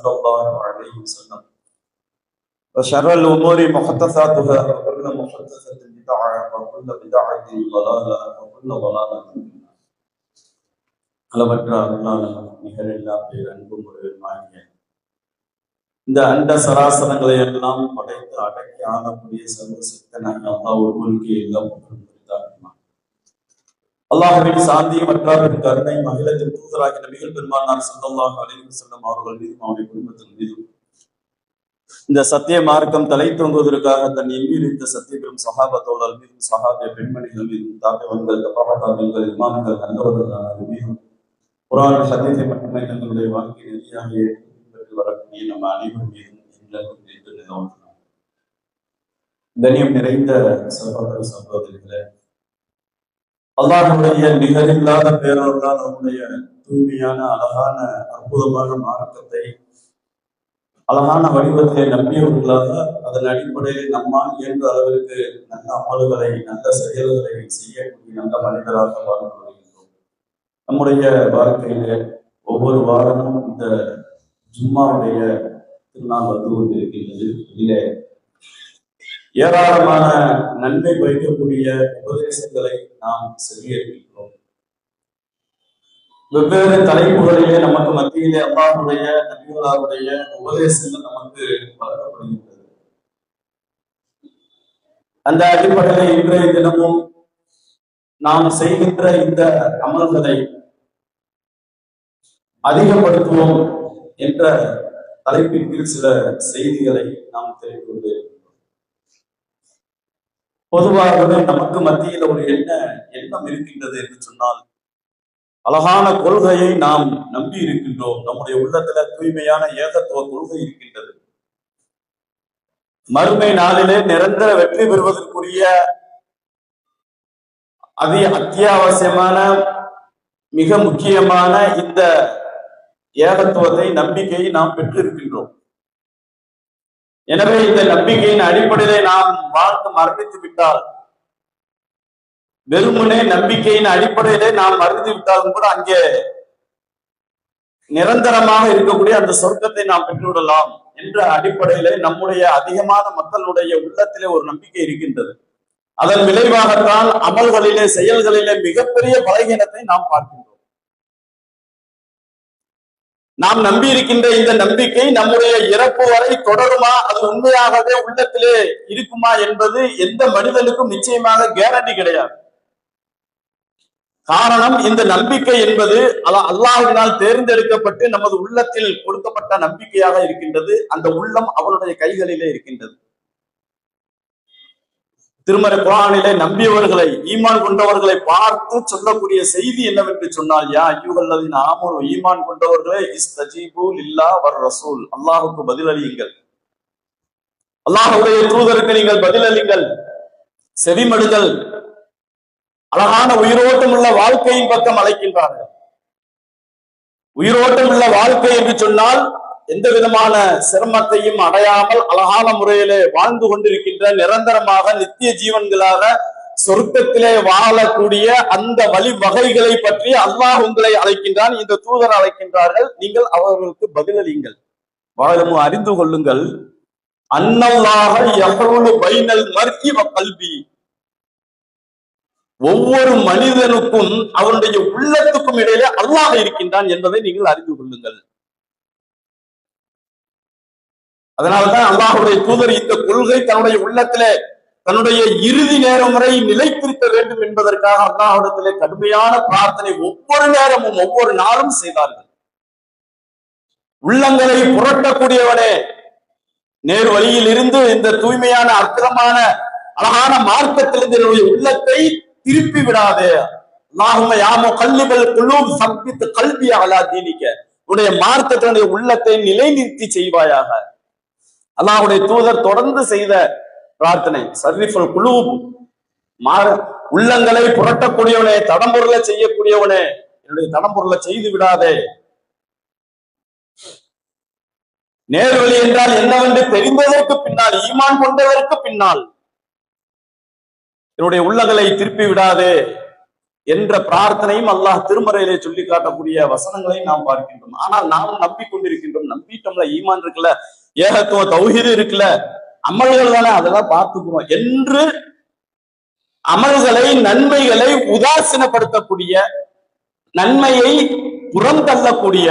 صلى الله عليه وسلم وشر الأمور محدثاتها وكل محدثة بدعة وكل بدعة ضلالة وكل ضلالة في النار. அளவற்ற அருளாளர் நிகரில்லா பேரன்பும் முறையுமாகிய இந்த அண்ட சராசரங்களை எல்லாம் படைத்து அடக்கி ஆளக்கூடிய சர்வசக்தனாக அல்லாஹ் ஒருவனுக்கு எல்லாம் அல்லாஹ்வின் சாந்தியும் அற்றாரின் கருணை மகிழத்தின் தூதராகிய நபிகள் பெருமானார் ஸல்லல்லாஹு அலைஹி வஸல்லம் அவர்கள் மீதும் அவருடைய குடும்பத்தின் மீதும் இந்த சத்திய மார்க்கம் தலை தோங்குவதற்காக தன் எண்ணியிருந்த சத்திய பெரும் சஹாபத்தோழர் மீதும் சஹாபிய பெண்மணிகள் மீதும் தாபியவன்கள் தபாதாபியங்கள் இமாம்கள் நல்லவர்கள் மீதும் குர்ஆன் ஹதீஸை மட்டுமே தங்களுடைய வாழ்க்கை நெறியாக ஏற்று வரக்கூடிய நம்ம அனைவரும் மீதும் கண்ணியம் நிறைந்த சகோதர சகோதரிகளே, அல்லாஹ்வுடைய நிகரில்லாத பேரருளால் நம்முடைய தூய்மையான அழகான அற்புதமான மார்க்கத்தை அழகான வடிவத்தை நம்பியவர்களாக அதன் அடிப்படையில் நம்மால் இயன்ற அளவிற்கு நல்ல அமல்களை நல்ல செயல்களை செய்யக்கூடிய நல்ல மனிதராக வாழ்ந்து வருகின்றோம். நம்முடைய வாழ்க்கையிலே ஒவ்வொரு வாரமும் இந்த ஜும்மாவுடைய திருநாள் வந்து கொண்டிருக்கின்றது. இதிலே ஏராளமான நன்மை பயக்கக்கூடிய உபதேசங்களை நாம் செவியேற்கின்றோம். வெவ்வேறு தலைப்புகளிலே நமக்கு மத்தியிலே அல்லாஹ்வுடைய நபிகளாருடைய உபதேசங்கள் நமக்கு வழங்கப்படுகின்றது. அந்த அடிப்படையிலே இன்றைய தினமும் நாம் செய்கின்ற இந்த அமல்களை அதிகப்படுத்துவோம் என்ற தலைப்பின் கீழ் சில செய்திகளை நாம் தெரிந்து கொண்டு பொதுவாகவே நமக்கு மத்தியில் ஒரு எண்ணம் இருக்கின்றது என்று சொன்னால், அழகான கொள்கையை நாம் நம்பி இருக்கின்றோம். நம்முடைய உள்ளத்துல தூய்மையான ஏகத்துவ கொள்கை இருக்கின்றது. மறுமை நாளிலே நிரந்தர வெற்றி பெறுவதற்குரிய அத்தியாவசியமான மிக முக்கியமான இந்த ஏகத்துவத்தை நம்பிக்கையை நாம் பெற்றிருக்கின்றோம். எனவே இந்த நம்பிக்கையின் அடிப்படையிலே நாம் வாழ்ந்து மரணித்து விட்டால், வெறுமனே நம்பிக்கையின் அடிப்படையிலே நாம் மறுத்து விட்டாலும் கூட அங்கே நிரந்தரமாக இருக்கக்கூடிய அந்த சொர்க்கத்தை நாம் பெற்றுவிடலாம் என்ற அடிப்படையிலே நம்முடைய அதிகமான மக்களுடைய உள்ளத்திலே ஒரு நம்பிக்கை இருக்கின்றது. அதன் விளைவாகத்தான் அமல்களிலே செயல்களிலே மிகப்பெரிய பலகீனத்தை நாம் பார்க்கின்றோம். நாம் நம்பி இருக்கின்ற இந்த நம்பிக்கை நம்முடைய இறப்பு வரை தொடருமா, அது உண்மையாகவே உள்ளத்திலே இருக்குமா என்பது எந்த மனிதனுக்கும் நிச்சயமாக கேரண்டி கிடையாது. காரணம், இந்த நம்பிக்கை என்பது அல்லாஹ்வினால் தேர்ந்தெடுக்கப்பட்டு நமது உள்ளத்தில் கொடுக்கப்பட்ட நம்பிக்கையாக இருக்கின்றது. அந்த உள்ளம் அவனுடைய கைகளிலே இருக்கின்றது. திருமறை குர்ஆனிலே நம்பியவர்களை, ஈமான் கொண்டவர்களை பார்த்து சொல்லக்கூடிய செய்தி என்னவென்று சொன்னால், யா அய்யுஹல்லதீன ஆமனூ, ஈமான் கொண்டவர்களே, இஸ்தஜீபு லில்லாஹ் வர் ரசூல், அல்லாஹ்வுக்கு பதிலளியுங்கள், அல்லாஹ்வுடைய தூதருக்கு நீங்கள் பதிலளிங்கள், செவிமடுங்கள். அழகான உயிரோட்டம் உள்ள வாழ்க்கையின் பக்கம் அழைக்கின்றார்கள். உயிரோட்டம் உள்ள வாழ்க்கை என்று சொன்னால் எந்த விதமான சிரமத்தையும் அடையாமல் அழகான முறையிலே வாழ்ந்து கொண்டிருக்கின்ற, நிரந்தரமாக நித்திய ஜீவன்களாக சொர்க்கத்திலே வாழக்கூடிய அந்த வழிவகைகளை பற்றி அல்லாஹ் உங்களை அழைக்கின்றான், இந்த தூதர் அழைக்கின்றார்கள். நீங்கள் அவர்களுக்கு பதிலளியுங்கள். வாழமு அறிந்து கொள்ளுங்கள், அன்னல்லாஹ யஹூலு பைனல் மர்இ வ கல்பி, ஒவ்வொரு மனிதனுக்கும் அவனுடைய உள்ளத்துக்கும் இடையிலே அல்லாஹ் இருக்கின்றான் என்பதை நீங்கள் அறிந்து கொள்ளுங்கள். அதனால்தான் அல்லாஹ்வுடைய தூதர் இந்த கொள்கை தன்னுடைய உள்ளத்திலே தன்னுடைய இறுதி நேரம் வரை நிலைத்திருக்க வேண்டும் என்பதற்காக அல்லாஹ்விடத்திலே கடுமையான பிரார்த்தனை ஒவ்வொரு நேரமும் ஒவ்வொரு நாளும் செய்தார்கள். உள்ளங்களை புரட்டக்கூடியவனே, நேர் வழியில் இருந்து இந்த தூய்மையான அற்புதமான அழகான மார்க்கத்திலிருந்து என்னுடைய உள்ளத்தை திருப்பி விடாதே. அல்லாஹும்ம யா முகல்லிபல் குலூப் சப்பித் கல்பி அலா தீனிக, உன்னுடைய மார்க்கத்தினுடைய உள்ளத்தை நிலைநிறுத்தி செய்வாயாக. அல்லாஹ்வுடைய தூதர் தொடர்ந்து செய்த பிரார்த்தனை, சர்ரிஃபுல் குலூப், உள்ளங்களை புரட்டக்கூடியவனே, தடம்பொருளை செய்யக்கூடியவனே, என்னுடைய தடம்பொருளை செய்து விடாதே. நேர்வழி என்றால் என்னவென்று தெரிந்ததற்கு பின்னால், ஈமான் கொண்டதற்கு பின்னால் என்னுடைய உள்ளங்களை திருப்பி விடாதே. என்ற பிரார்த்தனையும் அல்லாஹ் திருமறையிலே சொல்லி காட்டக்கூடிய வசனங்களையும் நாம் பார்க்கின்றோம். ஆனால் நாம் நம்பிக்கொண்டிருக்கின்றோம், நம்பிட்டோம்ல, ஈமான் இருக்குல்ல, ஏகத்துவ தௌஹீது இருக்குல்ல, அமல்கள் தானே, அதெல்லாம் பார்த்துக்கிறோம் என்று அமல்களை, நன்மைகளை உதாசீனப்படுத்தக்கூடிய, நன்மையை புறம் தள்ளக்கூடிய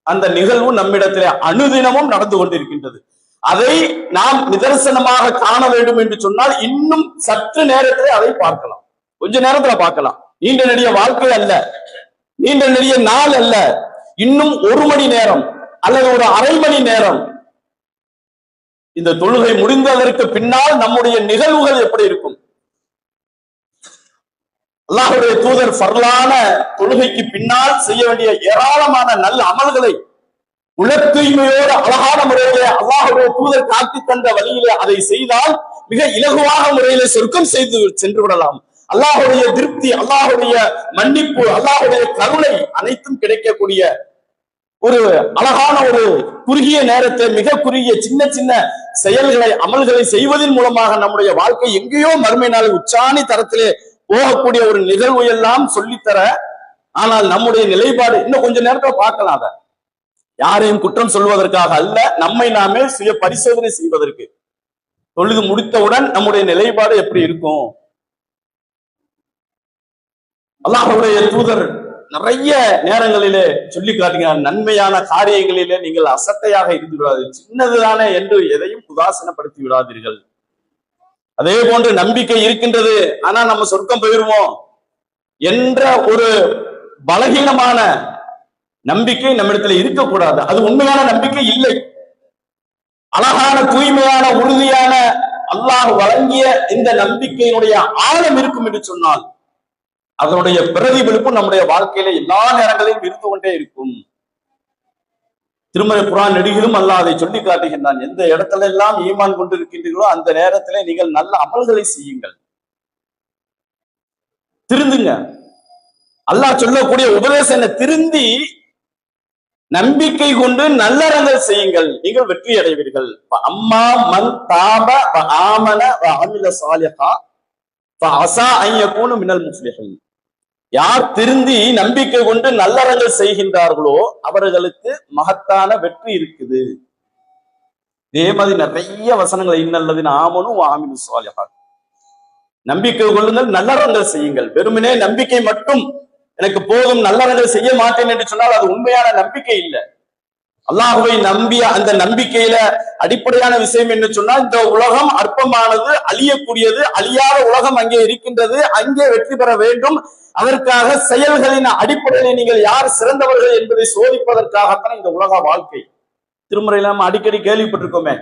அந்த நிகழ்வு நம்மிடத்திலே அனுதினமும் நடந்து கொண்டிருக்கின்றது. அதை நாம் நிதர்சனமாக காண வேண்டும் என்று சொன்னால் இன்னும் சற்று நேரத்திலே அதை பார்க்கலாம், கொஞ்ச நேரத்துல பார்க்கலாம். நீண்ட நெடிய வாழ்க்கை அல்ல, நீண்ட நெடிய நாள் அல்ல, இன்னும் 1 மணி நேரம் அல்லது ஒரு அரை மணி நேரம் இந்த தொழுகை முடிந்ததற்கு பின்னால் நம்முடைய நிகழ்வுகள் எப்படி இருக்கும்? அல்லாஹ்வுடைய தூதர் ஃபர்லான தொழுகைக்கு பின்னால் செய்ய வேண்டிய ஏராளமான நல்ல அமல்களை உள தூய்மையோடு அழகான முறையிலே அல்லாஹ்வுடைய தூதர் காட்டி தந்த வழியிலே அதை செய்தால் மிக இலகுவான முறையிலே சொர்க்கம் செய்து சென்று விடலாம். அல்லாஹ்வுடைய திருப்தி, அல்லாஹ்வுடைய மன்னிப்பு, அல்லாஹ்வுடைய கருணை அனைத்தும் கிடைக்கக்கூடிய ஒரு அழகான ஒரு குறுகிய நேரத்தை, மிக குறுகிய சின்ன சின்ன செயல்களை, அமல்களை செய்வதன் மூலமாக நம்முடைய வாழ்க்கை எங்கேயோ மறுமை நாள் உச்சாணி தரத்திலே போகக்கூடிய ஒரு நிகழ்வு எல்லாம் சொல்லித்தர. ஆனால் நம்முடைய நிலைப்பாடு இன்னும் கொஞ்ச நேரத்துல பார்க்கலாம். அதை யாரையும் குற்றம் சொல்வதற்காக அல்ல, நம்மை நாமே சுய பரிசோதனை செய்வதற்கு. தொழுது முடித்தவுடன் நம்முடைய நிலைப்பாடு எப்படி இருக்கும்? அல்லாஹ்வுடைய தூதர் நிறைய நேரங்களிலே சொல்லி காட்டுகிறார், நன்மையான காரியங்களிலே நீங்கள் அசட்டையாக இருந்து விடாது, சின்னதுதானே என்று எதையும் உதாசீனப்படுத்தி விடாதீர்கள். அதே போன்று நம்பிக்கை இருக்கின்றது, ஆனா நம்ம சொர்க்கம் போயிருவோம் என்ற ஒரு பலகீனமான நம்பிக்கை நம்மிடத்துல இருக்கக்கூடாது. அது உண்மையான நம்பிக்கை இல்லை. அழகான, தூய்மையான, உறுதியான அல்லாஹ் வழங்கிய இந்த நம்பிக்கையினுடைய ஆழம் இருக்கும் என்று சொன்னால் அதனுடைய பிரதிபலிப்பு நம்முடைய வாழ்க்கையில எல்லா நேரங்களிலும் இருந்து கொண்டே இருக்கும். திருமறை குர்ஆன் நெடுகிலும் அல்லாஹ் அதை சொல்லி காட்டுகின்றான். எந்த இடத்துல எல்லாம் ஈமான் கொண்டிருக்கின்றீர்களோ அந்த நேரத்திலே நீங்கள் நல்ல அமல்களை செய்யுங்கள், திருந்துங்க. அல்லாஹ் சொல்லக்கூடிய உபதேசம் என்ன? திருந்தி நம்பிக்கை கொண்டு நல்லறங்கள் செய்யுங்கள், நீங்கள் வெற்றி அடைவீர்கள். அம்மா மன் தாப வ ஆமன வ அமில சாலிஹா ஃபஅஸா அன் யகூனு மினல் முஃப்லிஹீன். யார் திருந்தி நம்பிக்கை கொண்டு நல்லறங்கள் செய்கின்றார்களோ அவர்களுக்கு மகத்தான வெற்றி இருக்குது. இதே மாதிரி நிறைய வசனங்கள், இன்னல்லதீன ஆமனு வ அமிலு ஸாலிஹாத், நம்பிக்கை கொள்ளுங்கள், நல்லறங்கள் செய்யுங்கள். வெறுமனே நம்பிக்கை மட்டும் எனக்கு போதும், நல்லறங்கள் செய்ய மாட்டேன் என்று சொன்னால் அது உண்மையான நம்பிக்கை இல்லை. அல்லாஹ்வை நம்பிய அந்த நம்பிக்கையில அடிப்படையான விஷயம் என்ன சொன்னால், இந்த உலகம் அற்பமானது, அழியக்கூடியது, அழியாத உலகம் அங்கே இருக்கின்றது, அங்கே வெற்றி பெற வேண்டும். அதற்காக செயல்களின் அடிப்படையில் நீங்கள் யார் சிறந்தவர்கள் என்பதை சோதிப்பதற்காகத்தான் இந்த உலக வாழ்க்கை. திருமறையில நம்ம அடிக்கடி கேள்விப்பட்டிருக்கோமே.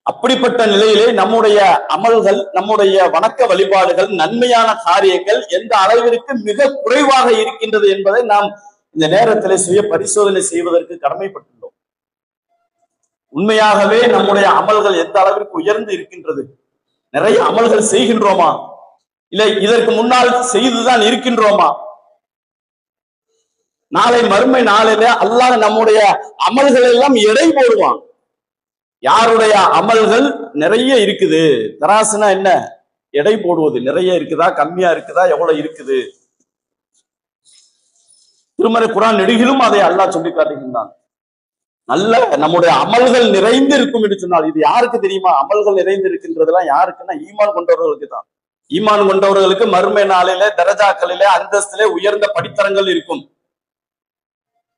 அப்படிப்பட்ட நிலையிலே நம்முடைய அமல்கள், நம்முடைய வணக்க வழிபாடுகள், நன்மையான காரியங்கள் எந்த அளவிற்கு மிக குறைவாக இருக்கின்றது என்பதை நாம் இந்த நேரத்தில் சுய பரிசோதனை செய்வதற்கு கடமைப்பட்டுள்ளோம். உண்மையாகவே நம்முடைய அமல்கள் எந்த அளவிற்கு உயர்ந்து இருக்கின்றது? நிறைய அமல்கள் செய்கின்றோமா? இல்லை இதற்கு முன்னால் செய்துதான் இருக்கின்றோமா? நாளை மறுமை நாளில அல்லாஹ் நம்முடைய அமல்கள் எல்லாம் எடை போடுவான். யாருடைய அமல்கள் நிறைய இருக்குது, தராசுனா என்ன? எடை போடுவது. நிறைய இருக்குதா, கம்மியா இருக்குதா, எவ்வளவு இருக்குது? திருமறை குர்ஆன் நெடுகிலும் அதை அல்லாஹ் சொல்லி காட்டுகின்றான். நல்ல நம்முடைய அமல்கள் நிறைந்து இருக்கும் என்று சொன்னால் இது யாருக்கு தெரியுமா? அமல்கள் நிறைந்து இருக்கின்றதெல்லாம் யாருக்குன்னா ஈமான் கொண்டவர்களுக்கு தான். ஈமான் கொண்டவர்களுக்கு மறுமை நாளிலே தரஜாக்களிலே அந்தஸ்திலே உயர்ந்த படித்தரங்கள் இருக்கும்.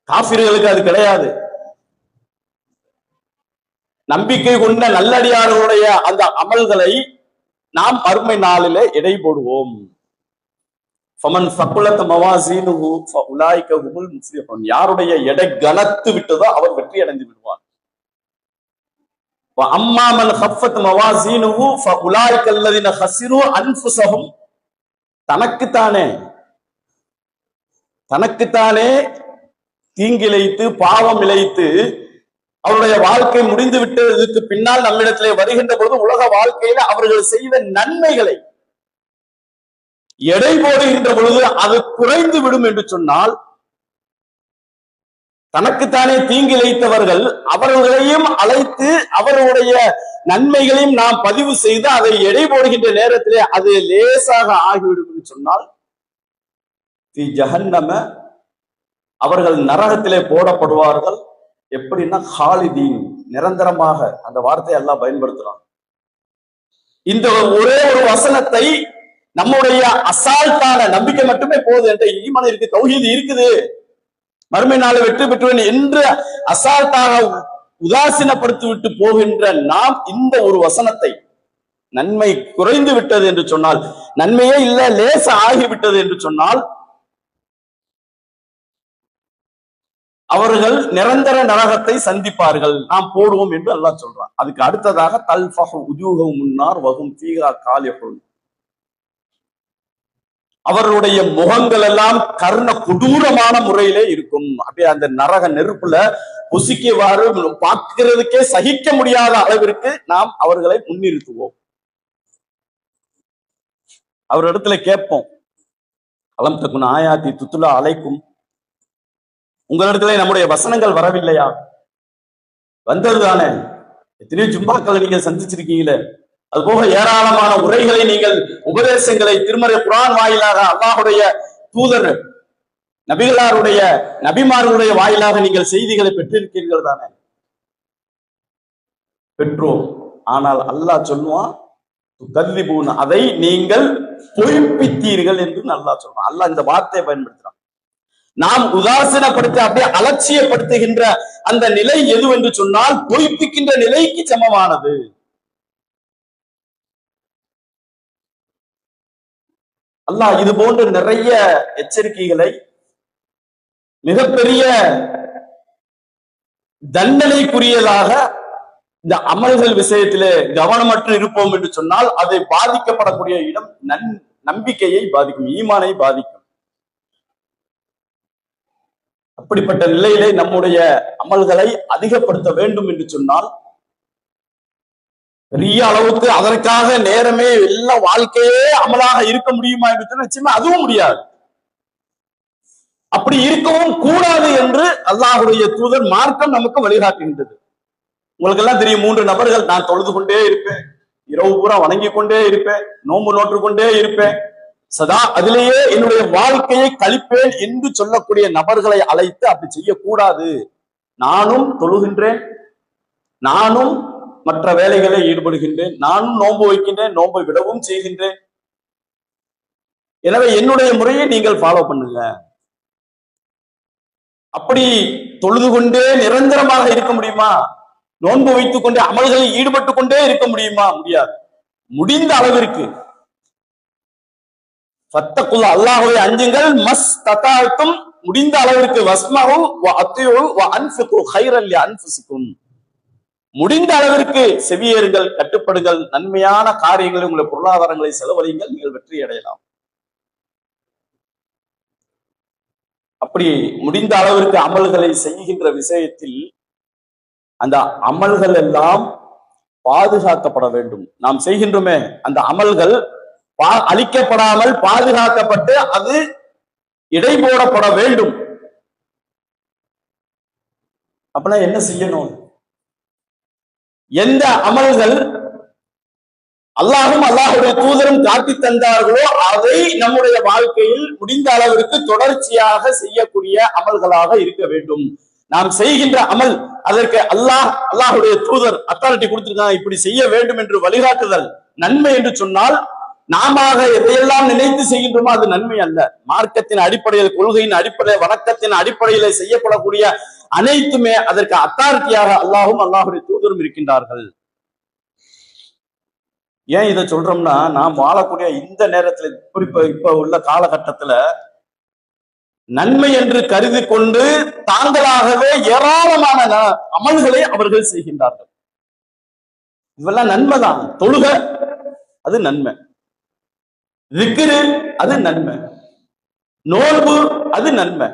காஃபிர்களுக்கு அது கிடையாது. நம்பிக்கை கொண்ட நல்லடியார்களுடைய அந்த அமல்களை நாம் மறுமை நாளிலே எடை போடுவோம். யாருடைய எடை கனத்து விட்டதோ அவர் வெற்றி அடைந்து விடுவார். தனக்குத்தானே தீங்கிழைத்து பாவம் இழைத்து அவருடைய வாழ்க்கை முடிந்து விட்டதற்கு பின்னால் நம்மிடத்திலே வருகின்ற பொழுது உலக வாழ்க்கையில அவர்கள் செய்த நன்மைகளை எடை போடுகின்ற பொழுது அது குறைந்து விடும் என்று சொன்னால் தனக்குத்தானே தீங்கு இழைத்தவர்கள் அவர்களையும் அழைத்து அவர்களுடைய நன்மைகளையும் நாம் பதிவு செய்து அதை எடை போடுகின்ற நேரத்திலே அது லேசாக ஆகிவிடும் சொன்னால் ஜஹன்னம அவர்கள் நரகத்திலே போடப்படுவார்கள். எப்படின்னா ஹாலிதீன், நிரந்தரமாக. அந்த வார்த்தையை எல்லாம் பயன்படுத்துறான். இந்த ஒரே ஒரு வசனத்தை நம்முடைய அசால்ட்டான நம்பிக்கை மட்டுமே போதும். என்ற ஈமான் இருக்கு, தௌஹீது இருக்குது, மறுமை நாள் வெற்றி பெற்றுவேன் என்று அசால்ட்டாக உதாசீனப்படுத்தி விட்டு போகின்ற நாம் இந்த ஒரு வசனத்தை, நன்மை குறைந்து விட்டது என்று சொன்னால், நன்மையே இல்ல லேச ஆகிவிட்டது என்று சொன்னால், அவர்கள் நிரந்தர நரகத்தை சந்திப்பார்கள், நாம் போடுவோம் என்று அல்லாஹ் சொல்றான். அதுக்கு அடுத்ததாக தல்ஃபஹு உஜூஹும் முன்னார் வஹும் ஃபீஹா காலிஹுன், அவர்களுடைய முகங்கள் எல்லாம் கர்ண கொடூரமான முறையிலே இருக்கும். அப்படியே அந்த நரக நெருப்புல பொசிக்கவாறு பார்க்கிறதுக்கே சகிக்க முடியாத அளவிற்கு நாம் அவர்களை முன்னிறுத்துவோம். அவரிடத்துல கேட்போம், அலம் தக்குன் ஆயாத்தி துத்துலா அலைக்கும், உங்களிடத்துல நம்முடைய வசனங்கள் வரவில்லையா? வந்ததுதானே, எத்தனையோ ஜும்பாக்களை நீங்க சந்திச்சிருக்கீங்களே, அது போக ஏராளமான உரைகளை நீங்கள், உபதேசங்களை திருமறை குர்ஆன் வாயிலாக அல்லாஹுடைய தூதர் நபிகளாருடைய நபிமார்களுடைய வாயிலாக நீங்கள் செய்திகளை பெற்றிருக்கீர்கள் தானே? பெற்றோம். ஆனால் அல்லாஹ் சொல்லுவான், கதிபூன், அதை நீங்கள் பொய்ப்பித்தீர்கள் என்று அல்லாஹ் சொல்றான். அல்லாஹ் இந்த வார்த்தையை பயன்படுத்துறான். நாம் உதாசீனப்படுத்த அப்படியே அலட்சியப்படுத்துகின்ற அந்த நிலை எது என்று சொன்னால் பொய்ப்பிக்கின்ற நிலைக்கு சமமானது. அல்லாஹ் இது போன்ற நிறைய எச்சரிக்கைகளை, மிகப்பெரிய தண்டனைக்குரியதாக இந்த அமல்கள் விஷயத்திலே கவனமற்று இருப்போம் என்று சொன்னால் அதை பாதிக்கப்படக்கூடிய இடம் நம்பிக்கையை பாதிக்கும், ஈமானை பாதிக்கும். அப்படிப்பட்ட நிலையிலே நம்முடைய அமல்களை அதிகப்படுத்த வேண்டும் என்று சொன்னால், பெரிய அளவுக்கு அதற்காக நேரமே எல்லா வாழ்க்கையே அமலாக இருக்க முடியுமா என்று சொன்னால் நிச்சயமா அதுவும் முடியாது. அப்படி இருக்கவும் கூடாது என்று அல்லாஹ்வுடைய தூதர் மார்க்கம் நமக்கு வழிகாட்டுகின்றது. உங்களுக்கு எல்லாம் தெரியும், 3 நபர்கள், நான் தொழுது கொண்டே இருப்பேன், இரவு பூரா வணங்கி கொண்டே இருப்பேன், நோன்பு நோற்று கொண்டே இருப்பேன், சதா அதிலேயே என்னுடைய வாழ்க்கையை கழிப்பேன் என்று சொல்லக்கூடிய நபர்களை அழைத்து அப்படி செய்யக்கூடாது. நானும் தொழுகின்றேன், நானும் மற்ற வேலைகளை ஈடுபடுகின்றேன், நானும் நோன்பு வைக்கின்றேன், நோன்பை விடவும் செய்கின்றேன், எனவே என்னுடைய முறையை நீங்கள் ஃபாலோ பண்ணுங்க. அப்படி தொழுது கொண்டே நிரந்தரமாக இருக்க முடியுமா? நோன்பு வைத்துக் கொண்டே அமல்களில் ஈடுபட்டு கொண்டே இருக்க முடியுமா? முடியாது. முடிந்த அளவிற்கு ஃபத்தகுல், அல்லாஹ்வை அஞ்சுங்கள், மஸ் ததாத்தும், முடிந்த அளவிற்கு, வஸ்மஹு வ அத்தியு வ அன்ஃபிகு கைரன் லி அன்ஃபுசிக்கும், முடிந்த அளவிற்கு செவியேறுங்கள், கட்டுப்படுங்கள், நன்மையான காரியங்களை, உங்களுடைய பொருளாதாரங்களை செலவழியுங்கள், நீங்கள் வெற்றி அடையலாம். அப்படி முடிந்த அளவிற்கு அமல்களை செய்கின்ற விஷயத்தில் அந்த அமல்கள் எல்லாம் பாதுகாக்கப்பட வேண்டும். நாம் செய்கின்றோமே அந்த அமல்கள் அழிக்கப்படாமல் பாதுகாக்கப்பட்டு அது இடை போடப்பட வேண்டும். அப்படின்னா என்ன செய்யணும்? எந்த அமல்கள் அல்லாஹும் அல்லாஹுடைய தூதரும் காட்டி தந்தார்களோ அதை நம்முடைய வாழ்க்கையில் முடிந்த அளவிற்கு தொடர்ச்சியாக செய்யக்கூடிய அமல்களாக இருக்க வேண்டும். நாம் செய்கின்ற அமல், அதற்கு அல்லாஹுடைய தூதர் அத்தாரிட்டி கொடுத்திருக்காங்க, இப்படி செய்ய வேண்டும் என்று வழிகாட்டுதல் நன்மை என்று சொன்னால், நாம எதையெல்லாம் நினைத்து செய்கின்றோமோ அது நன்மை அல்ல. மார்க்கத்தின் அடிப்படையில், கொள்கையின் அடிப்படையில், வணக்கத்தின் அடிப்படையில் செய்யப்படக்கூடிய அனைத்துமே அதற்கு அத்தாரிட்டியாக அல்லாஹும் அல்லாஹுடைய தூதரும் இருக்கின்றார்கள். ஏன் இதை சொல்றோம்னா, நாம் வாழக்கூடிய இந்த நேரத்துல, இப்ப உள்ள காலகட்டத்துல நன்மை என்று கருதி கொண்டு தாங்களாகவே ஏராளமான அமல்களை அவர்கள் செய்கின்றார்கள். இதெல்லாம் நன்மைதான். தொழுக அது நன்மை, திக்ரு அது நன்மை, நோன்பு அது நன்மை.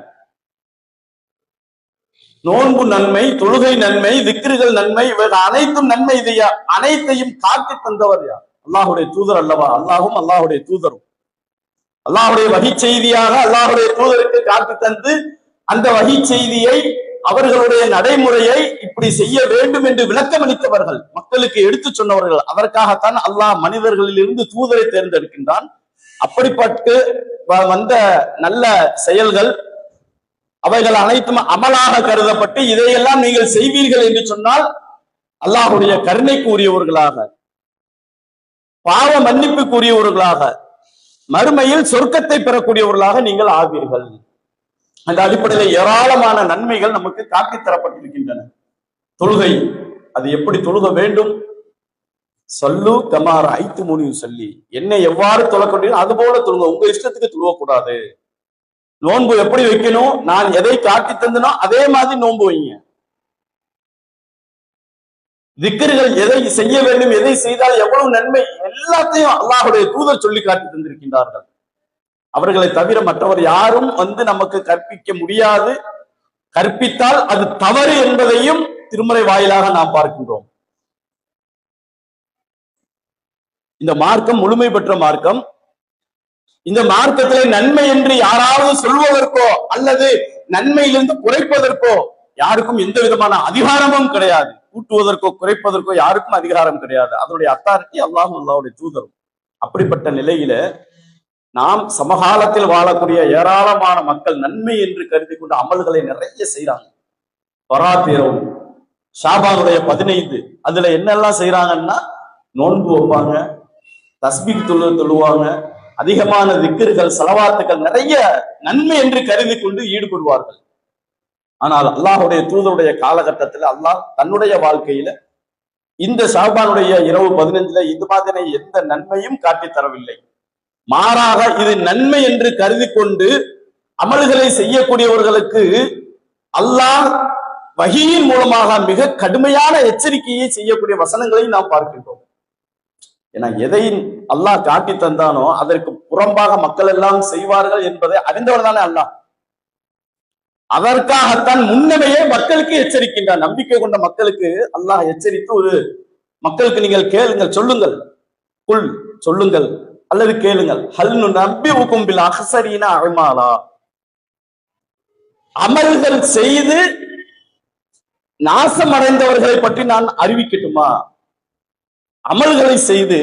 நோன்பு நன்மை, தொழுகை நன்மை, திக்ருகள் நன்மை, இவர்கள் அனைத்தும் நன்மை. இது அனைத்தையும் காட்டி தந்தவர் யார்? அல்லாஹுடைய தூதர் அல்லவா? அல்லாஹும் அல்லாஹுடைய தூதரும் அல்லாஹுடைய வகை செய்தியாக அல்லாஹுடைய தூதருக்கு காட்டி தந்து அந்த வகை செய்தியை அவர்களுடைய நடைமுறையை இப்படி செய்ய வேண்டும் என்று விளக்கமளித்தவர்கள், மக்களுக்கு எடுத்து சொன்னவர்கள். அதற்காகத்தான் அல்லாஹ் மனிதர்களில் இருந்து தூதரை தேர்ந்தெடுக்கின்றான். அப்படிப்பட்டு வந்த நல்ல செயல்கள் அவைகள் அனைத்தும் அமலாக கருதப்பட்டு இதையெல்லாம் நீங்கள் செய்வீர்கள் என்று சொன்னால் அல்லாஹுடைய கருணைக்கு உரியவர்களாக, பாவ மன்னிப்புக்கு உரியவர்களாக, மறுமையில் சொர்க்கத்தை பெறக்கூடியவர்களாக நீங்கள் ஆவீர்கள். அந்த அடிப்படையில் ஏராளமான நன்மைகள் நமக்கு காட்டித் தரப்பட்டிருக்கின்றன. தொழுகை, அது எப்படி தொழுக வேண்டும்? சொல்லு கமார் ஐத்து மூணியும் சொல்லி, என்னை எவ்வாறு தொழக்கொண்டீங்க அது போல தொழுங்க, உங்க இஷ்டத்துக்கு தொழுவக்கூடாது. நோன்பு எப்படி வைக்கணும், நான் எதை காட்டி தந்தனோ அதே மாதிரி நோன்பு வைங்க. திக்ர்கள் எதை செய்ய வேண்டும், எதை செய்தால் எவ்வளவு நன்மை, எல்லாத்தையும் அல்லாஹுடைய தூதர் சொல்லி காட்டி தந்திருக்கின்றார்கள். அவர்களை தவிர மற்றவர் யாரும் நமக்கு கற்பிக்க முடியாது. கற்பித்தால் அது தவறு என்பதையும் திருமறை வாயிலாக நாம் பார்க்கின்றோம். இந்த மார்க்கம் முழுமை பெற்ற மார்க்கம். இந்த மார்க்கத்திலே நன்மை என்று யாராவது சொல்வதற்கோ அல்லது நன்மையிலிருந்து குறைப்பதற்கோ யாருக்கும் எந்த விதமான அதிகாரமும் கிடையாது. கூட்டுவதற்கோ குறைப்பதற்கோ யாருக்கும் அதிகாரம் கிடையாது. அதனுடைய அத்தாரிட்டி அல்லாஹும் அல்லாஹ்வுடைய தூதரும். அப்படிப்பட்ட நிலையில நாம் சமகாலத்தில் வாழக்கூடிய ஏராளமான மக்கள் நன்மை என்று கருதி கொண்டு அமல்களை நிறைய செய்யறாங்க. பராத் இரவு, ஷாபானுடைய 15, அதுல என்னெல்லாம் செய்யறாங்கன்னா, நோன்பு வைப்பாங்க, தஸ்பீஹ் தொழுவாங்க, அதிகமான திக்ர்கள், ஸலவாத்துக்கள், நிறைய நன்மை என்று கருதி கொண்டு ஈடுபடுவார்கள். ஆனால் அல்லாஹுடைய தூதருடைய காலகட்டத்தில் அல்லாஹ் தன்னுடைய வாழ்க்கையில இந்த ஷாபானுடைய இரவு 15 இது மாதிரி எந்த நன்மையும் காட்டி தரவில்லை. மாறாக இது நன்மை என்று கருதி கொண்டு அமல்களை செய்யக்கூடியவர்களுக்கு அல்லாஹ் வஹீயின் மூலமாக மிக கடுமையான எச்சரிக்கையை செய்யக்கூடிய வசனங்களை நாம் பார்க்கின்றோம். ஏன்னா எதை அல்லாஹ் காட்டி தந்தானோ அதற்கு புறம்பாக மக்கள் எல்லாம் செய்வார்கள் என்பதை அறிந்தவர் தானே அல்லாஹ். அதற்காகத்தான் முன்னமையே மக்களுக்கு எச்சரிக்கின்றார். நம்பிக்கை கொண்ட மக்களுக்கு அல்லாஹ் எச்சரித்து, ஒரு மக்களுக்கு நீங்கள் கேளுங்கள், சொல்லுங்கள், குல் சொல்லுங்கள் அல்லது கேளுங்கள், ஹல் நுநப்பிஉகும் பில் அக்ஸரீன அஅமாலா, அமல்கள் செய்து நாசம் அடைந்தவர்களை பற்றி நான் அறிவிக்கட்டுமா? அமல்களை செய்து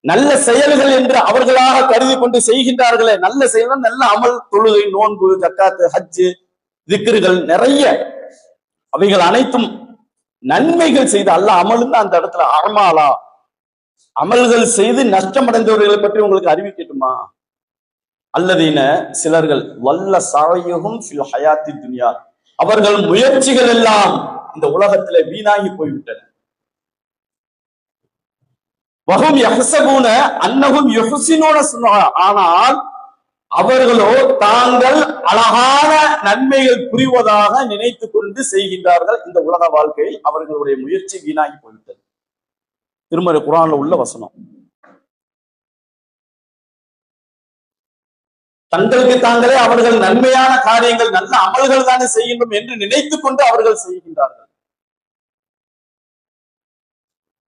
நல்ல செயல்கள் என்று அவர்களாக கருதி கொண்டு செய்கின்றார்களே, நல்ல செயல்கள், நல்ல அமல், தொழுகை, நோன்பு, ஜக்காத்து, ஹஜ்ஜு, திக்ர்கள், நிறைய அவைகள் அனைத்தும் நன்மைகள் செய்து அல்லாஹ் அமலும் அந்த இடத்துல அமாலா, அமல்கள் செய்து நஷ்டம் அடைந்தவர்களை பற்றி உங்களுக்கு அறிவிக்கட்டுமா? அல்லதீன சிலர்கள் வல்ல சாயுகும் ஃபில் ஹயாத்தி துன்யா, அவர்கள் முயற்சிகள் எல்லாம் இந்த உலகத்திலே வீணாகி போய்விட்டன. வஹும் யஹ்ஸபூன அன்னஹும் யுஹ்ஸினூன சுன்ஆ, ஆனால் அவர்களோ தாங்கள் அழகான நன்மைகள் புரிவதாக நினைத்து கொண்டு செய்கின்றார்கள். இந்த உலக வாழ்க்கையில் அவர்களுடைய முயற்சி வீணாகி போய்விட்டது. திருமறை குர்ஆன்ல உள்ள வசனம். தங்களுக்கு தாங்களே அவர்கள் நன்மையான காரியங்கள், நல்ல அமல்கள் தானே செய்கின்றோம் என்று நினைத்துக் கொண்டு அவர்கள் செய்கின்றார்கள்.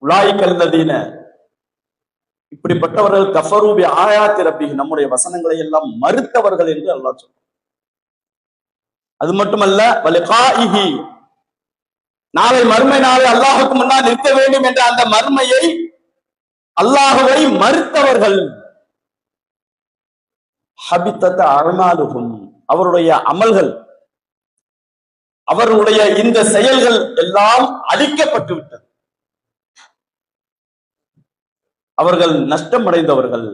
உலாயிகல்லதீன, இப்படிப்பட்டவர்கள் கஃபரு பி ஆயாத்தி ரப்பிஹிம், நம்முடைய வசனங்களை எல்லாம் மறுத்தவர்கள் என்று அல்லாஹ் சொல்றார். அது மட்டுமல்ல, வலிகாஇஹி, நாளை மறுமை நாளை அல்லாஹுக்கு முன்னால் நிற்க வேண்டும் என்ற அந்த மறுமையை, அல்லாஹுவை மறுத்தவர்கள். ஹபித்தத் அஅமாலுஹும், அவருடைய அமல்கள், அவருடைய இந்த செயல்கள் எல்லாம் அழிக்கப்பட்டு விட்டது. அவர்கள் நஷ்டம் அடைந்தவர்கள்.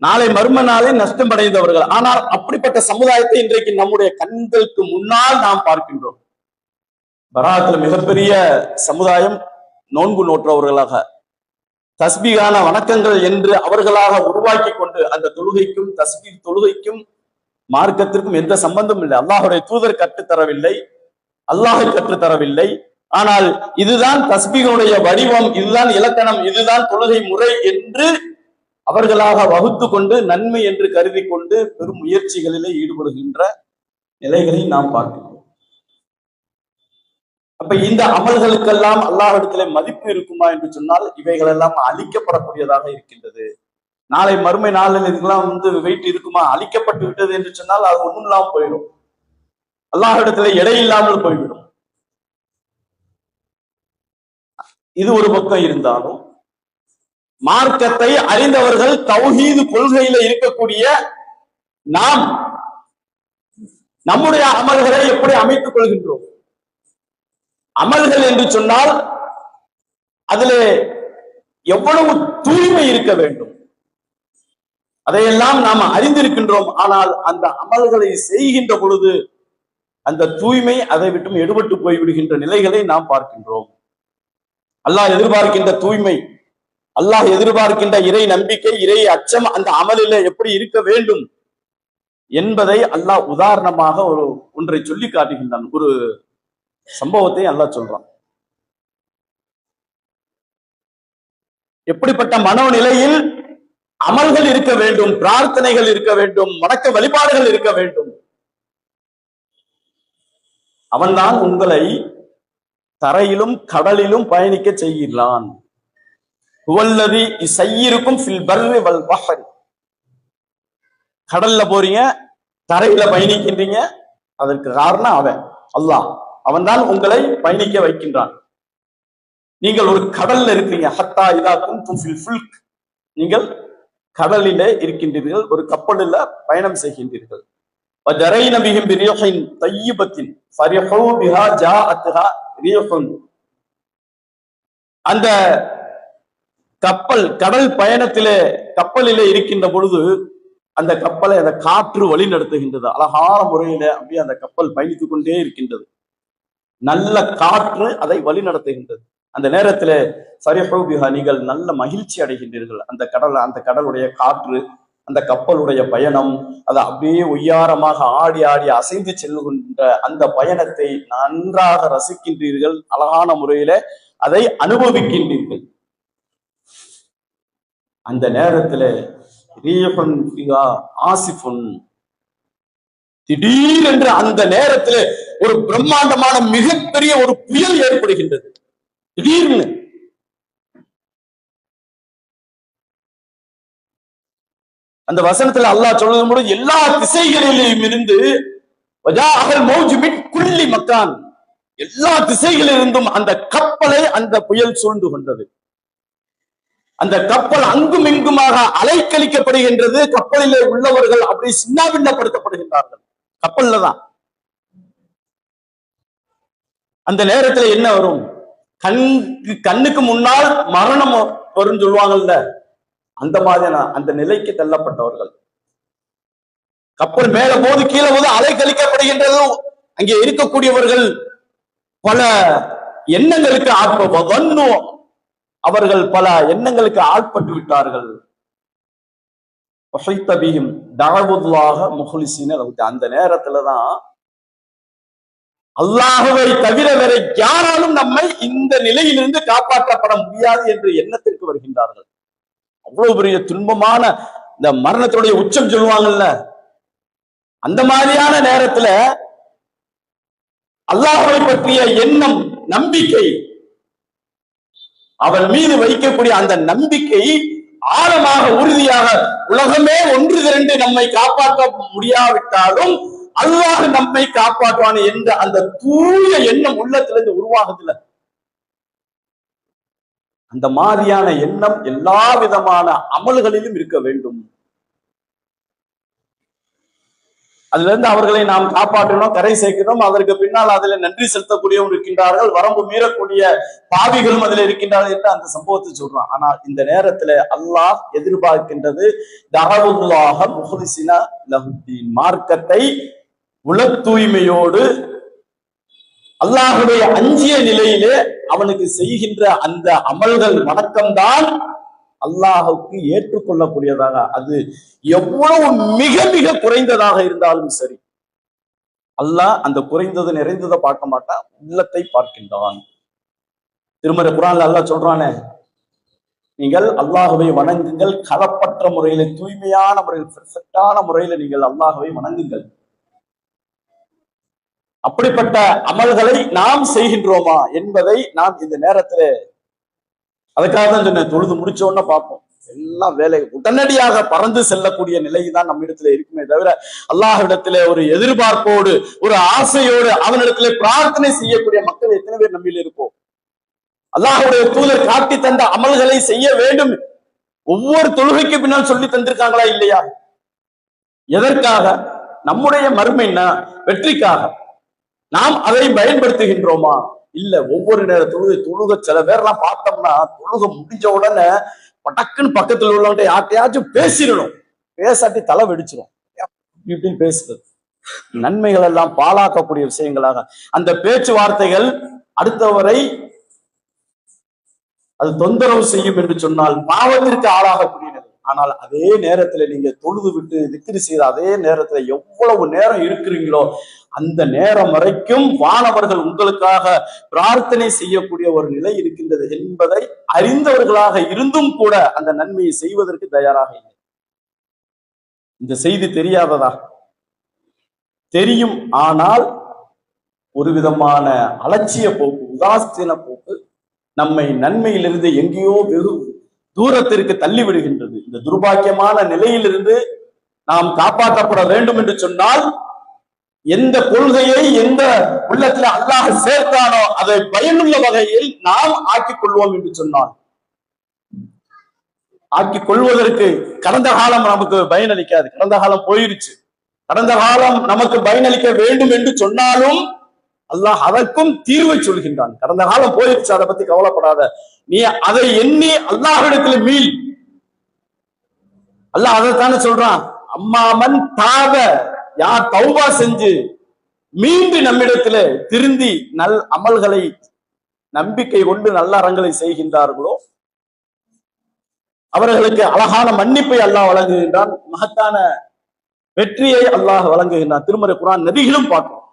நாளை மர்ம நாளை நஷ்டம் அடைந்தவர்கள். ஆனால் அப்படிப்பட்ட சமுதாயத்தை இன்றைக்கு நம்முடைய கண்களுக்கு முன்னால் நாம் பார்க்கின்றோம். பராத்துல மிகப்பெரிய சமுதாயம் நோன்பு நோற்றவர்களாக, தஸ்பீகான வணக்கங்கள் என்று அவர்களாக உருவாக்கி கொண்டு, அந்த தொழுகைக்கும் தஸ்பீக் தொழுகைக்கும் மார்க்கத்திற்கும் எந்த சம்பந்தம் இல்லை. அல்லாஹுடைய தூதர் கற்றுத்தரவில்லை, அல்லாஹ் கற்றுத்தரவில்லை. ஆனால் இதுதான் தஸ்பீகனுடைய வடிவம், இதுதான் இலக்கணம், இதுதான் தொழுகை முறை என்று அவர்களாக வகுத்து கொண்டு நன்மை என்று கருதி கொண்டு பெரும் முயற்சிகளிலே ஈடுபடுகின்ற நிலைகளை நாம் பார்க்கிறோம். அப்ப இந்த அமல்களுக்கெல்லாம் அல்லாஹ்விடத்திலே மதிப்பு இருக்குமா என்று சொன்னால் இவைகள் எல்லாம் அழிக்கப்படக்கூடியதாக இருக்கின்றது. நாளை மறுமை நாளில் இதுக்கெல்லாம் வெயிட் இருக்குமா? அழிக்கப்பட்டு விட்டது என்று சொன்னால் அது ஒண்ணும் இல்லாமல் போயிடும். அல்லாஹ்விடத்துல எடை இல்லாமல் போய்விடும். இது ஒரு பக்கம் இருந்தாலும் மார்க்கத்தை அறிந்தவர்கள், தௌஹீது கொள்கையில இருக்கக்கூடிய நாம் நம்முடைய அமல்களை எப்படி அமைத்துக் கொள்கின்றோம்? அமல்கள் என்று சொன்னால் அதிலே எவ்வளவு தூய்மை இருக்க வேண்டும், அதையெல்லாம் நாம் அறிந்திருக்கின்றோம். ஆனால் அந்த அமல்களை செய்கின்ற பொழுது அந்த தூய்மை அதை விட்டும் எடுபட்டு போய்விடுகின்ற நிலைகளை நாம் பார்க்கின்றோம். அல்லாஹ் எதிர்பார்க்கின்ற தூய்மை, அல்லாஹ் எதிர்பார்க்கின்ற இறை நம்பிக்கை, இறை அச்சம் அந்த அமலில எப்படி இருக்க வேண்டும் என்பதை அல்லாஹ் உதாரணமாக ஒன்றை சொல்லி காட்டுகின்றான். ஒரு சம்பவத்தை அல்லாஹ் சொல்றான். எப்படிப்பட்ட மனோநிலையில் அமல்கள் இருக்க வேண்டும், பிரார்த்தனைகள் இருக்க வேண்டும், வணக்க வழிபாடுகள் இருக்க வேண்டும். அவன்தான் உங்களை தரையிலும் கடலிலும் பயணிக்க செய்கிறான். கடல்ல போறீங்க, தரையில பயணிக்கின்றீங்க, அதற்கு காரணம் அவன் அல்லாஹ். அவன் தான் உங்களை பயணிக்க வைக்கின்றான். நீங்கள் ஒரு கடல்ல இருக்கிறீங்க, ஹத்தா இதா குன்தும் ஃபில் ஃபுல்க், நீங்கள் கடலிலே இருக்கின்றீர்கள், ஒரு கப்பலில் பயணம் செய்கின்றீர்கள். وَجَرَيْنَ بِهِمْ بِرِيحٍ طَيِّبَةٍ فَرِحُوا بِهَا جَاءَتْهَا رِيحٌ. அந்த கப்பல் கடல் பயணத்திலே கப்பலிலே இருக்கின்ற பொழுது அந்த கப்பலை அந்த காற்று வழி நடத்துகின்றது. அழகான முறையில அப்படியே அந்த கப்பல் பயணித்துக் கொண்டே இருக்கின்றது. நல்ல காற்று அதை வழி நடத்துகின்றது. அந்த நேரத்துல ஃபரிஹூ பிஹா, நீங்கள் நல்ல மகிழ்ச்சி அடைகின்றீர்கள். அந்த கடலுடைய காற்று, அந்த கப்பலுடைய பயணம், அதை அப்படியே ஒய்யாரமாக ஆடி ஆடி அசைந்து செல்லுகின்ற அந்த பயணத்தை நன்றாக ரசிக்கின்றீர்கள். அழகான முறையில அதை அனுபவிக்கின்றீர்கள். அந்த நேரத்துல ரீஹுன் ஃபிஹா ஆசிஃபுன், திடீரென்று அந்த நேரத்துல ஒரு பிரம்மாண்டமான மிகப்பெரிய ஒரு புயல் ஏற்படுகின்றது. திடீர்னு அந்த வசனத்துல அல்லாஹ் சொல்லும் பொழுது எல்லா திசைகளிலும் இருந்து குள்ளி மக்கான், எல்லா திசைகளிலிருந்தும் அந்த கப்பலை அந்த புயல் சூழ்ந்து கொண்டது. அந்த கப்பல் அங்கும் இங்குமாக அலைக்கழிக்கப்படுகின்றது. கப்பலிலே உள்ளவர்கள் அப்படி சின்னாபின்னப்படுத்தப்படுகின்றார்கள். கப்பல்ல தான். அந்த நேரத்துல என்ன வரும்? கண்ணுக்கு முன்னால் மரணம் வரும் சொல்லுவாங்கல்ல, அந்த மாதிரியான அந்த நிலைக்கு தள்ளப்பட்டவர்கள். கப்பல் மேல போது கீழே போது அலை கழிக்கப்படுகின்றது. அங்கே இருக்கக்கூடியவர்கள் பல எண்ணங்களுக்கு அவர்கள் பல எண்ணங்களுக்கு ஆட்பட்டு விட்டார்கள். அந்த நேரத்துலதான் அல்லாஹ்வை தவிர வேற யாராலும் நம்மை இந்த நிலையிலிருந்து காப்பாற்றப்பட முடியாது என்ற எண்ணத்திற்கு வருகின்றார்கள். அவ்வளவு பெரிய துன்பமான இந்த மரணத்துடைய உச்சம் சொல்லுவாங்கல்ல, அந்த மாதிரியான நேரத்துல அல்லாஹ்வை பற்றிய எண்ணம், நம்பிக்கை, அவன் மீது வைக்கக்கூடிய அந்த நம்பிக்கை ஆழமாக உறுதியாக, உலகமே ஒன்று திரண்டு நம்மை காப்பாற்ற முடியாவிட்டாலும் அல்லாஹ் நம்மை காப்பாற்றுவான் என்ற அந்த தூய எண்ணம் உள்ளத்திலிருந்து உருவாகுதில்லை. அந்த மாதிரியான எண்ணம் எல்லா விதமான அமல்களிலும் இருக்க வேண்டும். அதுல இருந்து அவர்களை நாம் காப்பாற்றணும், கரை சேர்க்கிறோம். அதற்கு பின்னால் அதுல நன்றி செலுத்தக்கூடியவங்க இருக்கின்றார்கள், வரம்பு மீறக்கூடிய பாவிகளும் அதுல இருக்கின்றார்கள் என்று அந்த சம்பவத்தை சொல்றான். ஆனால் இந்த நேரத்துல அல்லாஹ் எதிர்பார்க்கின்றது தஅவுல்லாஹ முஹ்லிஸினா லஹுத்தீன், மார்க்கத்தை உள தூய்மையோடு அல்லாஹுடைய அஞ்சிய நிலையிலே அவனுக்கு செய்கின்ற அந்த அமல்கள் வணக்கம்தான் அல்லாஹுக்கு ஏற்றுக்கொள்ளக்கூடியதாக, அது எவ்வளவு மிக மிக குறைந்ததாக இருந்தாலும் சரி, அல்லாஹ் அந்த குறைந்தது நிறைந்ததை பார்க்க மாட்டான், உள்ளத்தை பார்க்கின்றான். திருமறை குர்ஆன்ல அல்லாஹ் சொல்றானே, நீங்கள் அல்லாஹுவை வணங்குங்கள், களப்பற்ற முறையில, தூய்மையான முறையில், பெர்ஃபெக்டான முறையில நீங்கள் அல்லாஹுவை வணங்குங்கள். அப்படிப்பட்ட அமல்களை நாம் செய்கின்றோமா என்பதை நாம் இந்த நேரத்துல, அதுக்காக தான் சொன்னேன், தொழுது முடிச்ச உடனே பார்ப்போம். எல்லாம் வேலை உடனடியாக பறந்து செல்லக்கூடிய நிலை தான் நம்ம இடத்துல இருக்குமே தவிர அல்லாஹ்விடத்திலே ஒரு எதிர்பார்ப்போடு ஒரு ஆசையோடு அவனிடத்திலே பிரார்த்தனை செய்யக்கூடிய மக்கள் எத்தனை பேர் நம்மில் இருப்போம்? அல்லாஹ்வுடைய தூதர் காட்டி தந்த அமல்களை செய்ய வேண்டும். ஒவ்வொரு தொழுகைக்கு பின்னால் சொல்லி தந்திருக்காங்களா இல்லையா? எதற்காக? நம்முடைய மறுமை வெற்றிக்காக. நாம் அதை பயன்படுத்துகின்றோமா? இல்ல. ஒவ்வொரு நேர தொழுக சில பேர்லாம் பார்த்தோம்னா தொழுக முடிஞ்ச உடனே பட்டக்குன்னு பக்கத்துல உள்ளவங்க யார்ட்டையாச்சும் பேசிடணும், பேசாட்டி தலை வெடிச்சிடும். இப்படின்னு பேசுறது நன்மைகள் எல்லாம் பாழாக்கக்கூடிய விஷயங்களாக அந்த பேச்சுவார்த்தைகள் அடுத்தவரை அது தொந்தரவு செய்யும் என்று சொன்னால் பாவத்திற்கு ஆளாகக்கூடியது. ஆனால் அதே நேரத்துல நீங்க தொழுது விட்டு திக்ரு செய்த அதே நேரத்துல எவ்வளவு நேரம் இருக்கிறீங்களோ அந்த நேரம் வரைக்கும் வானவர்கள் உங்களுக்காக பிரார்த்தனை செய்யக்கூடிய ஒரு நிலை இருக்கின்றது என்பதை அறிந்தவர்களாக இருந்தும் கூட அந்த நன்மையை செய்வதற்கு தயாராக இல்லை. இந்த செய்தி தெரியாததா? தெரியும். ஆனால் ஒரு விதமான அலட்சிய போக்கு, உதாசீன போக்கு நம்மை நன்மையிலிருந்து எங்கேயோ வெகு தூரத்திற்கு தள்ளி விடுகின்றது. இந்த துர்பாக்கியமான நிலையிலிருந்து நாம் காப்பாற்றப்பட வேண்டும் என்று சொன்னால் எந்த கொள்கையை எந்த உள்ளத்துல அல்லாஹ் சேர்த்தானோ அதை பயனுள்ள வகையில் நாம் ஆக்கிக் கொள்வோம் என்று சொன்னால், ஆக்கிக் கொள்வதற்கு கடந்த காலம் நமக்கு பயனளிக்காது. கடந்த காலம் போயிருச்சு. கடந்த காலம் நமக்கு பயனளிக்க வேண்டும் என்று சொன்னாலும் அல்லாஹ் அதற்கும் தீர்வை சொல்கின்றான். கடந்த காலம் போயிருச்சு, அதை பத்தி கவலைப்படாத, நீ அதை எண்ணி அல்லாஹ்விடத்துல மீள். அல்லாஹ் அதைத்தானே சொல்றான். அம்மாமன் தாவ, யார் தௌபா செஞ்சு மீண்டு நம்மிடத்துல திருந்தி நல் அமல்களை நம்பிக்கை கொண்டு நல்ல அறங்களை செய்கின்றார்களோ அவர்களுக்கு அழகான மன்னிப்பை அல்லாஹ் வழங்குகின்றான், மகத்தான வெற்றியை அல்லாஹ் வழங்குகின்றான். திருமறை குர்ஆன் நபிகளும் பார்க்கிறோம்.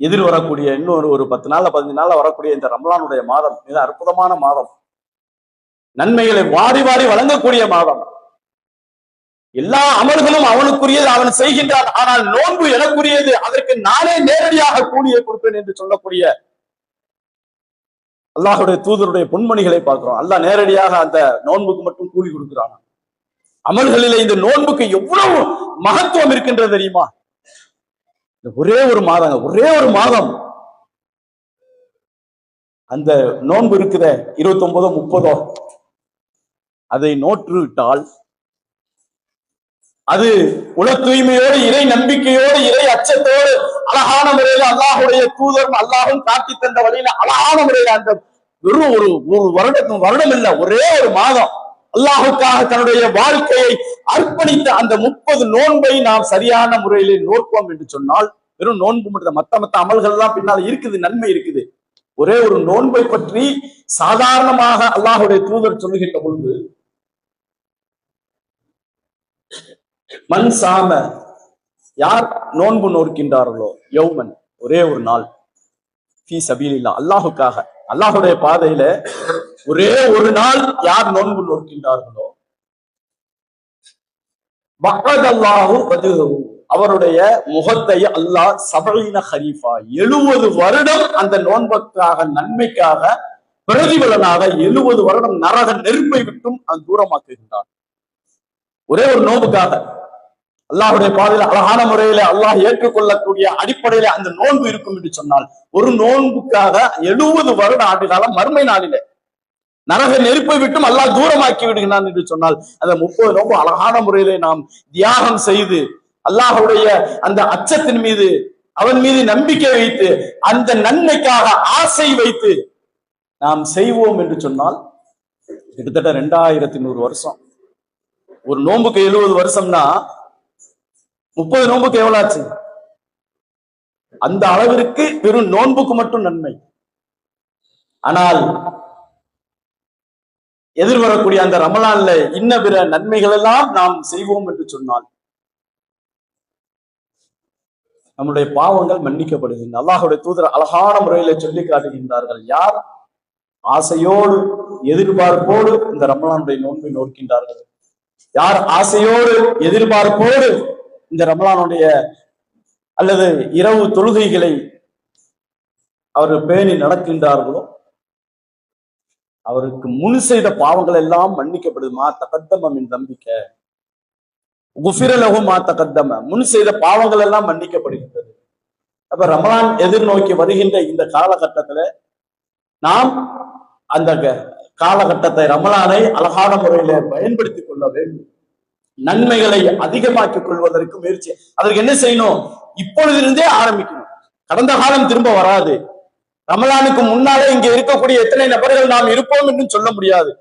எதிர் வரக்கூடிய இன்னொரு ஒரு 10 நாள்ல 15 நாள்ல வரக்கூடிய இந்த ரமலானுடைய மாதம் மிக அற்புதமான மாதம், நன்மைகளை வாரி வாரி வழங்கக்கூடிய மாதம். எல்லா அமல்களும் அவனுக்குரியது, அவன் செய்கின்றான். ஆனால் நோன்பு எனக்குரியது, அதற்கு நானே நேரடியாக கூலியை கொடுப்பேன் என்று சொல்லக்கூடிய அல்லாஹுடைய தூதருடைய பொன்மணிகளை பார்க்கிறோம். அல்லாஹ் நேரடியாக அந்த நோன்புக்கு மட்டும் கூலி கொடுக்கிறான். அமல்களிலே இந்த நோன்புக்கு எவ்வளவு மகத்துவம் இருக்கின்றது தெரியுமா? ஒரே ஒரு மாதங்க, ஒரே ஒரு மாதம் அந்த நோன்பு இருக்குத 29 30 அதை நோற்று விட்டால் அது உல தூய்மையோடு, இறை நம்பிக்கையோடு, இறை அச்சத்தோடு அழகான முறையில அல்லாஹுடைய தூதரும் அல்லாஹும் காட்டி தந்த வழியில அழகான முறையில அந்த வெறும் ஒரு வருடம் இல்ல, ஒரே ஒரு மாதம் அல்லாஹுக்காக தன்னுடைய வாழ்க்கையை அர்ப்பணித்த அந்த 30 நோன்பை நாம் சரியான முறையிலே நோற்போம் என்று சொன்னால், வெறும் நோன்பு மட்டும், மத்த அமல்கள் எல்லாம் பின்னால் இருக்குது, நன்மை இருக்குது. ஒரே ஒரு நோன்பை பற்றி சாதாரணமாக அல்லாஹுடைய தூதர் சொல்லுகின்ற பொழுது, மண் சாம, யார் நோன்பு நோக்கின்றார்களோ, யௌமன், ஒரே ஒரு நாள், ஃபீ சபீலில்லாஹ், அல்லாஹுக்காக அல்லாஹுடைய பாதையில ஒரே ஒரு நாள் யார் நோன்பு நோக்கின்றார்களோ, வஅதல்லாஹு வஜ்ஹஹு, அவருடைய முகத்தை அல்லாஹ் 70 ஹரீஃபா, 70 வருடம் அந்த நோன்புக்காக நன்மைக்காக பிரதிபலனாக 70 வருடம் நரக நெருப்பை விட்டும் அது தூரமாக்குகின்றார். ஒரே ஒரு நோன்புக்காக அல்லாஹுடைய பாதையில அழகான முறையில அல்லாஹ் ஏற்றுக்கொள்ளக்கூடிய அடிப்படையில அந்த நோன்பு இருக்கும் என்று சொன்னால், ஒரு நோன்புக்காக 70 வருட ஆண்டு காலம் மறுமை நாளில நரக நெருப்பை விட்டும் அல்லாஹ் தூரமாக்கி விடுகிறான் என்று சொன்னால், அந்த 30 நோன்பு அழகான முறையிலே நாம் தியாகம் செய்து அல்லாஹுடைய அந்த அச்சத்தின் மீது, அவன் மீது நம்பிக்கை வைத்து, அந்த நன்மைக்காக ஆசை வைத்து நாம் செய்வோம் என்று சொன்னால், கிட்டத்தட்ட 2100 வருஷம். ஒரு நோன்புக்கு 70 வருஷம்னா 30 நோன்புக்கு எவ்வளவு ஆச்சு? அந்த அளவிற்கு வெறும் நோன்புக்கு மட்டும் நன்மை. ஆனால் எதிர்வரக்கூடிய அந்த ரமலான்ல இன்ன பிற நன்மைகள் எல்லாம் நாம் செய்வோம் என்று சொன்னால் நம்முடைய பாவங்கள் மன்னிக்கப்படுகின்றன. அல்லாஹுடைய தூதர் அழகான முறையில சொல்லி காட்டுகின்றார்கள், யார் ஆசையோடு எதிர்பார்ப்போடு இந்த ரமலானுடைய நோன்பை நோக்கின்றார்கள், யார் ஆசையோடு எதிர்பார்ப்போடு இந்த ரமலானுடைய அல்லது இரவு தொழுகைகளை அவர் பேணி நடக்கின்றார்களோ, அவருக்கு முன் செய்த பாவங்கள் எல்லாம் மன்னிக்கப்படுது. மா தகத்தமின் நம்பிக்கை குஃபிரலகும் மா தகத்தம, முன் செய்த பாவங்கள் எல்லாம் மன்னிக்கப்படுகின்றது. அப்ப ரமலான் எதிர்நோக்கி வருகின்ற இந்த காலகட்டத்துல நாம் அந்த காலகட்டத்தை, ரமலானை அழகான முறையில பயன்படுத்திக் கொள்ள வேண்டும். நன்மைகளை அதிகமாக்கிக் கொள்வதற்கு முயற்சி. அதற்கு என்ன செய்யணும்? இப்பொழுதிருந்தே ஆரம்பிக்கணும். கடந்த காலம் திரும்ப வராது. ரமலானுக்கு முன்னாலே இங்க இருக்கக்கூடிய எத்தனை நபர்கள் நாம் இருப்போம் என்று சொல்ல முடியாது.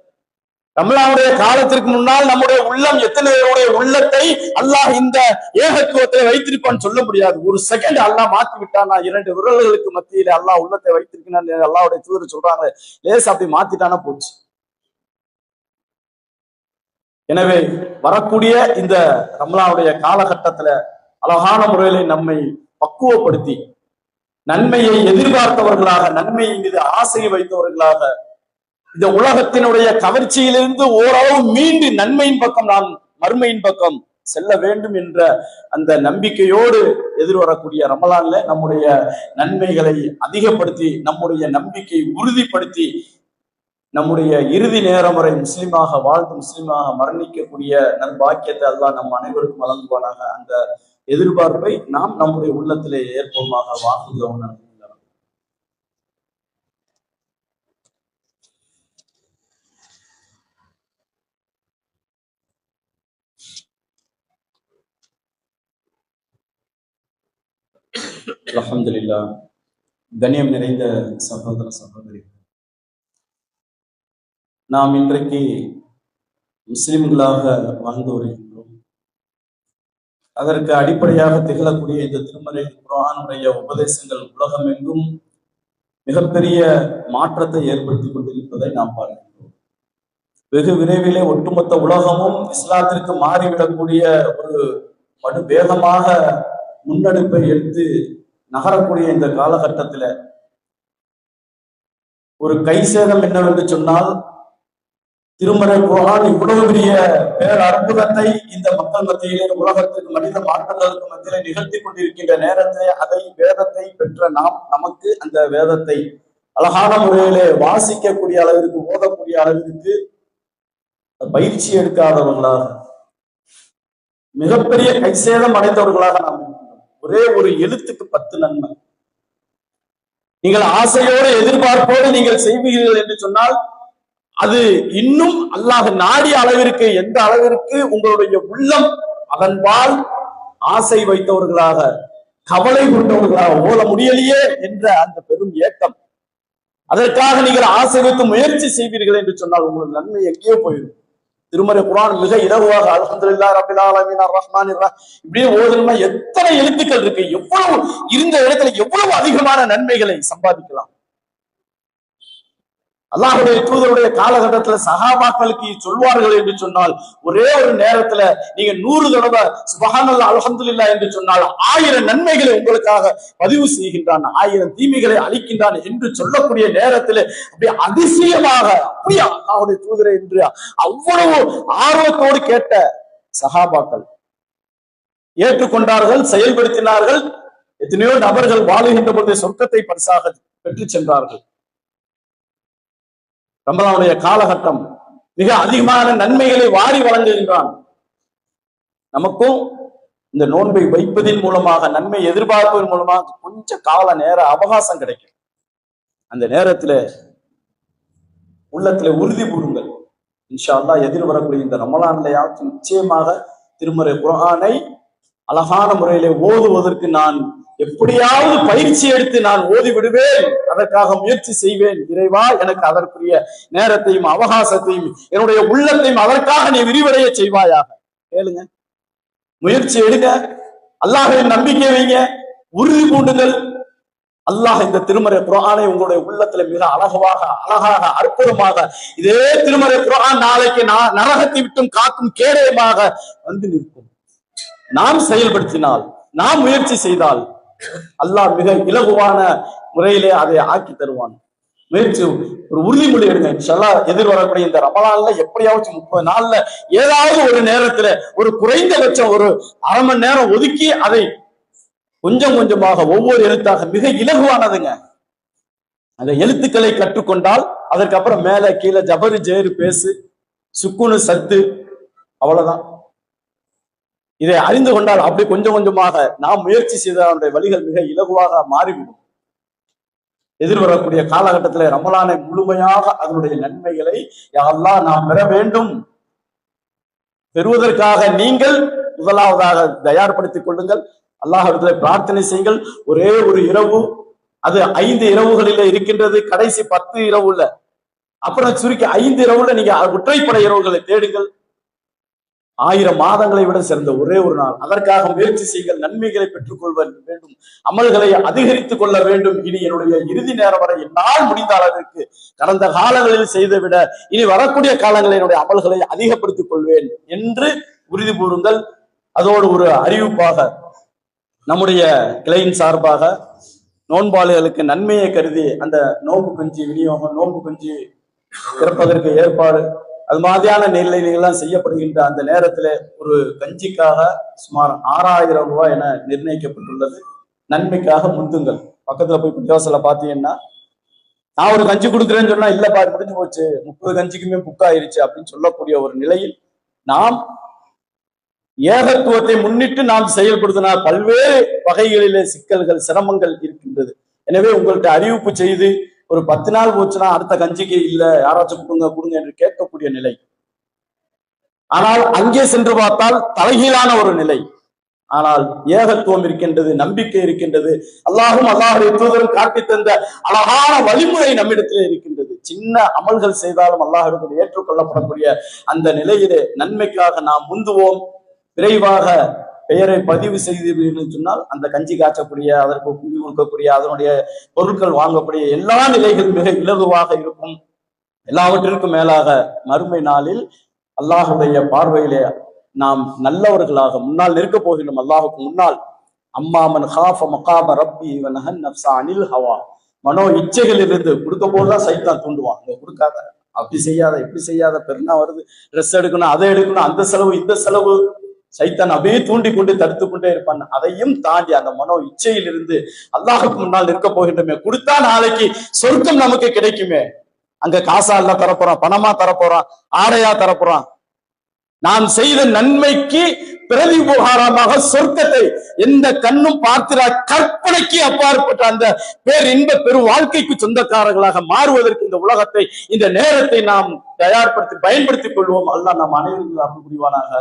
ரமலானுடைய காலத்திற்கு முன்னால் நம்முடைய உள்ளம் எத்தனை பேருடைய உள்ளத்தை அல்லாஹ் இந்த ஏகத்துவத்தை வைத்திருப்பான்னு சொல்ல முடியாது. ஒரு செகண்ட் அல்லாஹ் மாத்தி விட்டானா, 2 விரல்களுக்கு மத்தியில அல்லாஹ் உள்ளத்தை வைத்திருக்கிறான் அல்லாஹ்வுடைய தூதர் சொல்றாங்க. லேஸ் அப்படி மாத்திட்டானா போச்சு. எனவே வரக்கூடிய இந்த ரமலானுடைய காலகட்டத்துல அழகான முறையில நம்மை பக்குவப்படுத்தி நன்மையை எதிர்பார்த்தவர்களாக, நன்மையின் மீது ஆசை வைத்தவர்களாக, இந்த உலகத்தினுடைய கவர்ச்சியிலிருந்து ஓரளவு மீண்டு நன்மையின் பக்கம், நாம் மறுமையின் பக்கம் செல்ல வேண்டும் என்ற அந்த நம்பிக்கையோடு எதிர்வரக்கூடிய ரமலான்ல நம்முடைய நன்மைகளை அதிகப்படுத்தி, நம்முடைய நம்பிக்கை உறுதிப்படுத்தி, நம்முடைய இறுதி நேரம் வரை முஸ்லிமாக வாழ்ந்து முஸ்லிமாக மரணிக்கக்கூடிய நல்பாக்கியத்தை அல்லாஹ் நம் அனைவருக்கும் வழங்குவானாக. அந்த எதிர்பார்ப்பை நாம் நம்முடைய உள்ளத்திலே ஏற்போமாக. வாழ்ந்துள்ளவன் அல்ஹம்துலில்லாஹ். கண்ணியம் நிறைந்த சகோதர சகோதரி, நாம் இன்றைக்கு முஸ்லிம்களாக வாழ்ந்து வருகின்றோம். அதற்கு அடிப்படையாக திகழக்கூடிய இந்த திருமறை குர்ஆனுடைய உபதேசங்கள் உலகம் எங்கும் மிகப்பெரிய மாற்றத்தை ஏற்படுத்தி கொண்டிருப்பதை நாம் பார்க்கின்றோம். வெகு விரைவிலே ஒட்டுமொத்த உலகமும் இஸ்லாத்திற்கு மாறிவிடக்கூடிய ஒரு படு வேகமாக முன்னெடுப்பை எடுத்து நகரக்கூடிய இந்த காலகட்டத்துல ஒரு கை சேதம் என்னவென்று சொன்னால், திருமறை குர்ஆன் இவ்வளவு பெரிய பேர் அற்புதத்தை இந்த மக்கள் மத்தியிலே, உலகத்துக்கு மனித மாற்றங்களுக்கு மத்தியிலே நிகழ்த்தி கொண்டிருக்கின்ற நேரத்தை, அதை வேதத்தை பெற்ற நாம் நமக்கு அந்த வேதத்தை அழகான முறையிலே வாசிக்கக்கூடிய அளவிற்கு, ஓதக்கூடிய அளவிற்கு பயிற்சி எடுக்காதவர்களாக, மிகப்பெரிய கைசேதம் அடைந்தவர்களாக நாம் இருக்கிறோம். ஒரே ஒரு எழுத்துக்கு 10 நன்மை. நீங்கள் ஆசையோடு எதிர்பார்ப்போடு நீங்கள் செய்வீர்கள் என்று சொன்னால், அது இன்னும் அல்லாஹ் நாடிய அளவிற்கு, எந்த அளவிற்கு உங்களுடைய உள்ளம் அதன்பால் ஆசை வைத்தவர்களாக, கவலை கொண்டவர்களாக, ஓத முடியலையே என்ற அந்த பெரும் ஏக்கம், அதற்காக நீங்கள் ஆசை வைத்து முயற்சி செய்வீர்கள் என்று சொன்னால் உங்களுக்கு நன்மை எங்கேயோ போயிடும். திருமறை குர்ஆன் மிக இலகுவாக அல்ஹம்துலில்லாஹி ரப்பில் ஆலமீன் அர்ரஹ்மானிர் ரஹீம் இப்படியே ஓதணும்னா எத்தனை எழுத்துக்கள் இருக்கு, எவ்வளவு இருந்த இடத்துல எவ்வளவு அதிகமான நன்மைகளை சம்பாதிக்கலாம். அல்லாஹ்வுடைய தூதருடைய காலகட்டத்துல சஹாபாக்களுக்கு சொல்வார்கள் என்று சொன்னால், ஒரே ஒரு நேரத்துல நீங்க 100 தடவை சுப்ஹானல்லாஹ் அல்ஹம்துலில்லாஹ் என்று சொன்னால் 1000 நன்மைகளை உங்களுக்காக பதிவு செய்கின்றான், 1000 தீமைகளை அளிக்கின்றான் என்று சொல்லக்கூடிய நேரத்துல அப்படியே அதிசயமாக, அப்படியே அல்லாஹ்வுடைய தூதரை என்று அவ்வளவு ஆர்வத்தோடு கேட்ட சஹாபாக்கள் ஏற்றுக்கொண்டார்கள், செயல்படுத்தினார்கள். எத்தனையோ நபர்கள் வாழுகின்ற பொழுது சொர்க்கத்தை பரிசாக பெற்று சென்றார்கள். ரமலானுடைய காலகட்டம் மிக அதிகமான நன்மைகளை வாரி வழங்குகின்றான். நமக்கும் இந்த நோன்பை வைப்பதின் மூலமாக, நன்மை எதிர்பார்ப்பதன் மூலமாக கொஞ்சம் கால நேர அவகாசம் கிடைக்கும். அந்த நேரத்துல உள்ளத்துல உறுதி கூறுங்கள். இன்ஷா அல்லாஹ் எதிர்வரக்கூடிய இந்த ரமலான்லயாவது நிச்சயமாக திருமறை குர்ஆனை அழகான முறையிலே ஓதுவதற்கு நான் எப்படியாவது பயிற்சி எடுத்து நான் ஓதி விடுவேன், அதற்காக முயற்சி செய்வேன். இறைவா, எனக்கு அதற்குரிய நேரத்தையும் அவகாசத்தையும் என்னுடைய உள்ளத்தையும் அதற்காக நீ விரிவடைய செய்வாயாக. கேளுங்க, முயற்சி எடுங்க, அல்லாஹ்வின் நம்பிக்கை வைங்க, உறுதி பூண்டுங்கள். அல்லாஹ் இந்த திருமறை குர்ஆனை உங்களுடைய உள்ளத்துல மிக அழகாக அற்புதமாக, இதே திருமறை குர்ஆன் நாளைக்கு நரகத்தை விட்டும் காக்கும் கேடயமாக வந்து நிற்கும். நாம் செயல்படுத்தினால், நாம் முயற்சி செய்தால் அல்லாஹ் மிக இலகுவான முறையிலே அதை ஆக்கி தருவான். முயற்சி, ஒரு உறுதிமொழி எடுங்க. இன்ஷால்லாஹ் எதிர்வரக்கூடிய இந்த ரமலான்ல எப்படியாவது 30 நாள்ல ஏதாவது ஒரு நேரத்துல ஒரு குறைந்தபட்சம் ஒரு அரை மணி நேரம் ஒதுக்கி அதை கொஞ்சம் கொஞ்சமாக ஒவ்வொரு எழுத்தாக, மிக இலகுவானதுங்க. அந்த எழுத்துக்களை கற்றுக்கொண்டால் அதற்கப்புறம் மேல கீழே ஜபரு ஜேரு பேசு, சுக்குனு சத்து, அவ்வளவுதான். இதை அறிந்து கொண்டால் அப்படி கொஞ்சம் கொஞ்சமாக நாம் முயற்சி செய்த அவருடைய வழிகள் மிக இலகுவாக மாறிவிடும். எதிர்வரக்கூடிய காலகட்டத்தில் ரமலானை முழுமையாக அதனுடைய நன்மைகளை அல்லாஹ் நாம் பெற வேண்டும். பெறுவதற்காக நீங்கள் முதலாவதாக தயார்படுத்திக் கொள்ளுங்கள். அல்லாஹ்விடத்திலே பிரார்த்தனை செய்யுங்கள். ஒரே ஒரு இரவு, அது 5 இரவுகளில இருக்கின்றது, கடைசி 10 இரவுல, அப்புறம் சுருக்கி 5 இரவுல நீங்க ஒற்றைப்படை இரவுகளை தேடுங்கள். 1000 மாதங்களை விட சிறந்த ஒரே ஒரு நாள். அதற்காக முயற்சி செய்யுங்கள். நன்மைகளை பெற்றுக்கொள்ள வேண்டும், அமல்களை அதிகரித்துக் கொள்ள வேண்டும். இனி என்னுடைய இறுதி நேரம் வரை என்னால் முடிந்த அளவிற்கு கடந்த காலங்களில் செய்து விட இனி வரக்கூடிய காலங்களில் என்னுடைய அமல்களை அதிகப்படுத்திக் கொள்வேன் என்று உறுதி கூறுங்கள். அதோடு ஒரு அறிவிப்பாக நம்முடைய கிளையின் சார்பாக நோன்பாளிகளுக்கு நன்மையை கருதி அந்த நோன்பு கஞ்சி விநியோகம், நோன்பு கஞ்சி திறப்பதற்கு ஏற்பாடு, அது மாதிரியான நிலையெல்லாம் செய்யப்படுகின்ற அந்த நேரத்துல ஒரு கஞ்சிக்காக சுமார் 6000 ரூபாய் என நிர்ணயிக்கப்பட்டுள்ளது. நன்மைக்காக முந்துங்கள். பக்கத்துல போய் பள்ளிவாசல பாத்தீங்கன்னா, நான் ஒரு கஞ்சி கொடுக்குறேன்னு சொன்னா இல்லப்பா முடிஞ்சு போச்சு, 30 கஞ்சிக்குமே புக் ஆயிருச்சு அப்படின்னு சொல்லக்கூடிய ஒரு நிலையில் நாம் ஏகத்துவத்தை முன்னிட்டு நாம் செயல்படுத்தினால் பல்வேறு வகைகளிலே சிக்கல்கள், சிரமங்கள் இருக்கின்றது. எனவே உங்கள்கிட்ட அறிவிப்பு செய்து ஒரு 10 நாள் போச்சுன்னா அடுத்த கஞ்சிக்கு இல்ல, யாராச்சும் கொடுங்க என்று கேட்கக்கூடிய நிலை. ஆனால் அங்கே சென்று பார்த்தால் தலைகீழான ஒரு நிலை. ஆனால் ஏகத்துவம் இருக்கின்றது, நம்பிக்கை இருக்கின்றது, அல்லாஹும் அல்லாஹுடைய தூதரும் காட்டி தந்த அழகான வழிமுறை நம்மிடத்திலே இருக்கின்றது. சின்ன அமல்கள் செய்தாலும் அல்லாஹ்விடத்தில் ஏற்றுக்கொள்ளப்படக்கூடிய அந்த நிலையிலே நன்மைக்காக நாம் முந்துவோம். விரைவாக பெயரை பதிவு செய்து சொன்னால் அந்த கஞ்சி காய்ச்சக்கூடிய, அதற்கு குடி கொடுக்கக்கூடிய, அதனுடைய பொருட்கள் வாங்கக்கூடிய எல்லா நிலைகளும் மிக இலகுவாக இருக்கும். எல்லாவற்றிற்கும் மேலாக மறுமை நாளில் அல்லாஹுடைய பார்வையிலே நாம் நல்லவர்களாக முன்னால் நிற்க போகிறோம். அல்லாஹுக்கு முன்னால் அம்மாமன் ஹாஃப மகாம ரப்பி வ நஹன் நஃப்ஸ அனில் ஹவா, மனோ இச்சைகளிலிருந்து கொடுக்க போதுதான் சைத்தான் தூண்டுவான். அங்க கொடுக்காத, அப்படி செய்யாத, இப்படி செய்யாத, பெருனா வருது, ட்ரெஸ் எடுக்கணும், அதை எடுக்கணும், அந்த செலவு இந்த செலவு, சைத்தான் அப்படியே தூண்டி கொண்டு தடுத்து கொண்டே இருப்பான். அதையும் தாண்டி அந்த மனோ இச்சையிலிருந்து அல்லாஹுக்கு முன்னால் நிற்க போகின்றமே, கொடுத்தா நாளைக்கு சொர்க்கம் நமக்கு கிடைக்குமே. அங்க காசா இல்ல தரப்போறான், பணமா தரப்போறான், ஆடையா தரப்போறான். நாம் செய்த நன்மைக்கு பிரதிபகாரமாக சொர்க்கத்தை எந்த கண்ணும் பார்த்திரா கற்பனைக்கு அப்பாற்பட்ட அந்த பேரின்ப பெரும் வாழ்க்கைக்கு சொந்தக்காரர்களாக மாறுவதற்கு இந்த உலகத்தை, இந்த நேரத்தை நாம் பயன்படுத்திக் கொள்வோம். அல்லாஹ் நாம் அனைவரும் புரிவானாக.